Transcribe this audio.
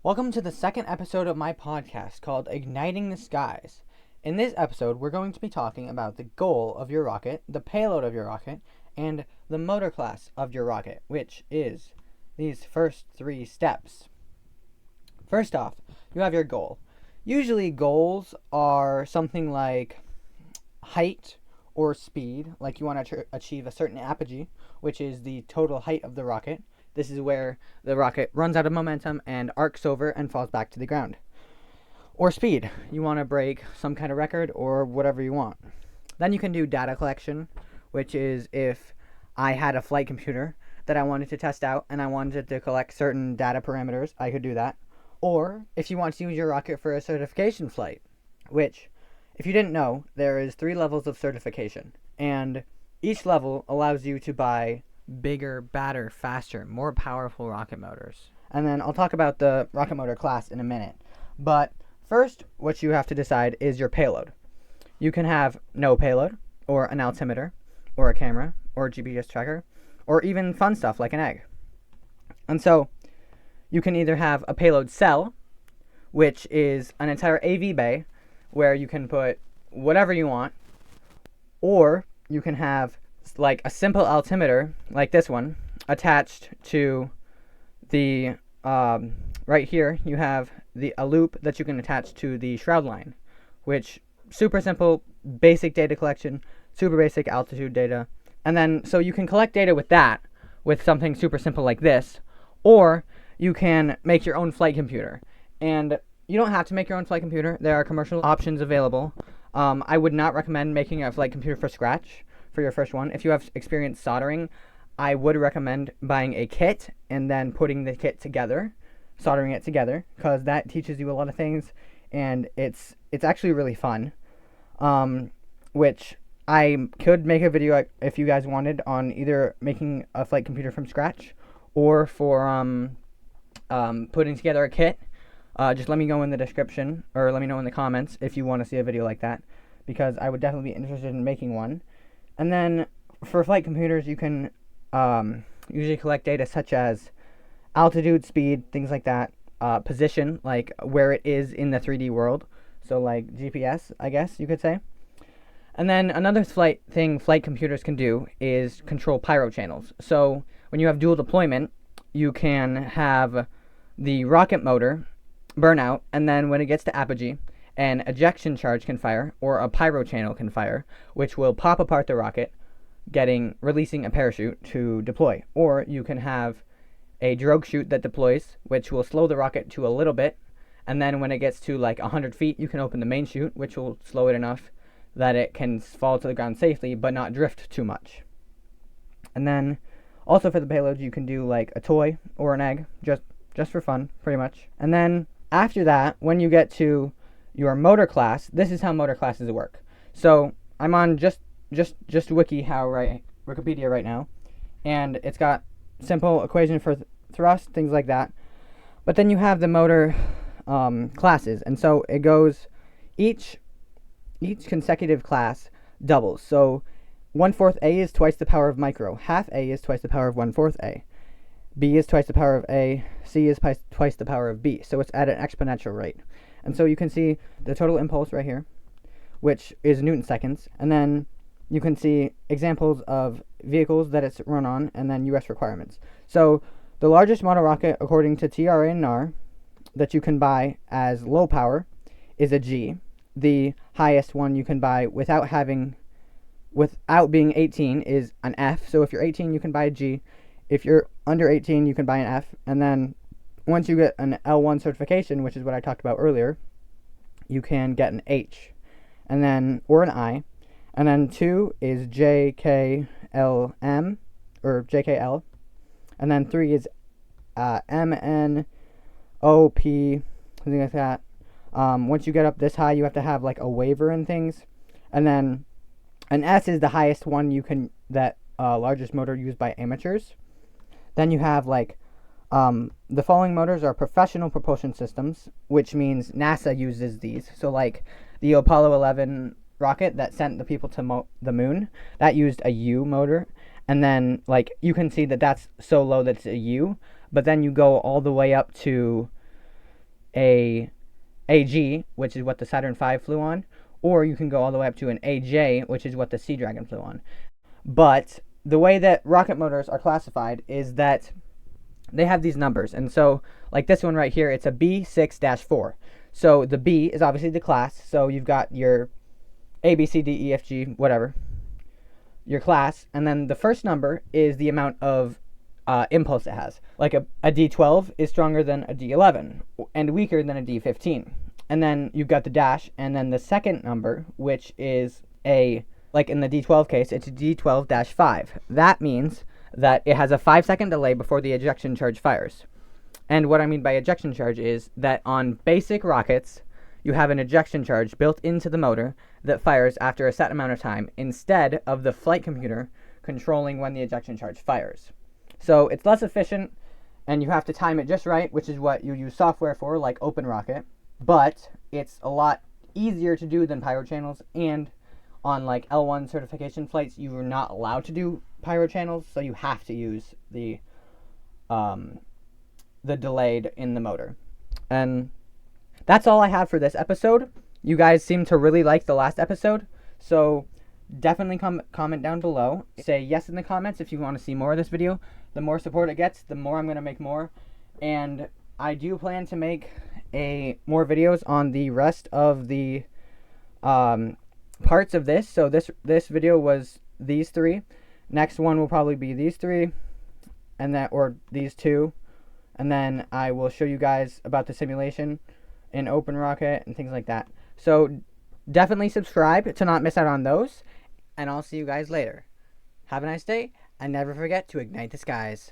Welcome to the second episode of my podcast called Igniting the Skies. In this episode, we're going to be talking about the goal of your rocket, the payload of your rocket, and the motor class of your rocket, which is these first three steps. First off, you have your goal. Usually goals are something like height or speed, like you want to achieve a certain apogee, which is the total height of the rocket. This is where the rocket runs out of momentum and arcs over and falls back to the ground. Or speed. You want to break some kind of record or whatever you want. Then you can do data collection, which is if I had a flight computer that I wanted to test out and I wanted to collect certain data parameters, I could do that. Or if you want to use your rocket for a certification flight, which, if you didn't know, there is 3 levels of certification. And each level allows you to buy bigger, badder, faster, more powerful rocket motors. And then I'll talk about the rocket motor class in a minute. But first, what you have to decide is your payload. You can have no payload, or an altimeter, or a camera, or a GPS tracker, or even fun stuff like an egg. And so, you can either have a payload cell, which is an entire AV bay, where you can put whatever you want, or you can have like a simple altimeter, like this one, attached to the, right here, you have a loop that you can attach to the shroud line, which, super simple, basic data collection, super basic altitude data. And then, so you can collect data with that, with something super simple like this, or you can make your own flight computer. And you don't have to make your own flight computer. There are commercial options available. I would not recommend making a flight computer from scratch for your first one. If you have experience soldering, I would recommend buying a kit and then putting the kit together, soldering it together, because that teaches you a lot of things, and it's actually really fun. Which I could make a video if you guys wanted on either making a flight computer from scratch or for putting together a kit. Just let me know in the description, or let me know in the comments if you want to see a video like that, because I would definitely be interested in making one. And then for flight computers, you can usually collect data such as altitude, speed, things like that, position, like where it is in the 3D world, so like GPS, I guess you could say. And then another flight computers can do is control pyro channels. So when you have dual deployment, you can have the rocket motor burn out, and then when it gets to apogee, an ejection charge can fire, or a pyro channel can fire, which will pop apart the rocket, releasing a parachute to deploy. Or you can have a drogue chute that deploys, which will slow the rocket to a little bit, and then when it gets to like 100 feet, you can open the main chute, which will slow it enough that it can fall to the ground safely, but not drift too much. And then, also for the payload, you can do like a toy or an egg, just for fun, pretty much. And then, after that, when you get to your motor class, this is how motor classes work. So I'm on just Wikipedia right now, and it's got simple equation for thrust, things like that. But then you have the motor classes, and so it goes each consecutive class doubles. So 1/4 A is twice the power of micro, half A is twice the power of 1/4 A. B is twice the power of A, C is twice the power of B. So it's at an exponential rate. And so you can see the total impulse right here, which is Newton seconds. And then you can see examples of vehicles that it's run on, and then US requirements. So the largest model rocket, according to TRNR, that you can buy as low power is a G. The highest one you can buy without being 18 is an F. So if you're 18, you can buy a G. If you're under 18, you can buy an F. And then once you get an L1 certification, which is what I talked about earlier, you can get an H, and then, or an I. And then 2 is JKLM, or JKL. And then 3 is MNOP, something like that. Once you get up this high, you have to have like a waiver and things. And then an S is the highest one largest motor used by amateurs. Then you have like the following motors are professional propulsion systems, which means NASA uses these. So like the Apollo 11 rocket that sent the people to the moon, that used a U motor. And then like you can see that that's so low that it's a U, but then you go all the way up to a AG, which is what the Saturn V flew on, or you can go all the way up to an AJ, which is what the Sea Dragon flew on. But the way that rocket motors are classified is that they have these numbers. And so, like this one right here, it's a B6-4. So the B is obviously the class. So you've got your A, B, C, D, E, F, G, whatever, your class. And then the first number is the amount of impulse it has. Like a D12 is stronger than a D11 and weaker than a D15. And then you've got the dash, and then the second number, which is like in the D12 case, it's a D12-5. That means that it has a 5-second delay before the ejection charge fires. And what I mean by ejection charge is that on basic rockets, you have an ejection charge built into the motor that fires after a set amount of time instead of the flight computer controlling when the ejection charge fires. So it's less efficient, and you have to time it just right, which is what you use software for, like OpenRocket. But it's a lot easier to do than pyro channels, and on like L1 certification flights, you are not allowed to do pyro channels, so you have to use the delayed in the motor. And that's all I have for this episode. You guys seem to really like the last episode, so definitely comment down below. Say yes in the comments if you want to see more of this video. The more support it gets, the more I'm going to make more. And I do plan to make more videos on the rest of the parts of this. So this video was these three. Next one will probably be these three, and or these two. And then I will show you guys about the simulation in OpenRocket and things like that. So definitely subscribe to not miss out on those. And I'll see you guys later. Have a nice day, and never forget to ignite the skies.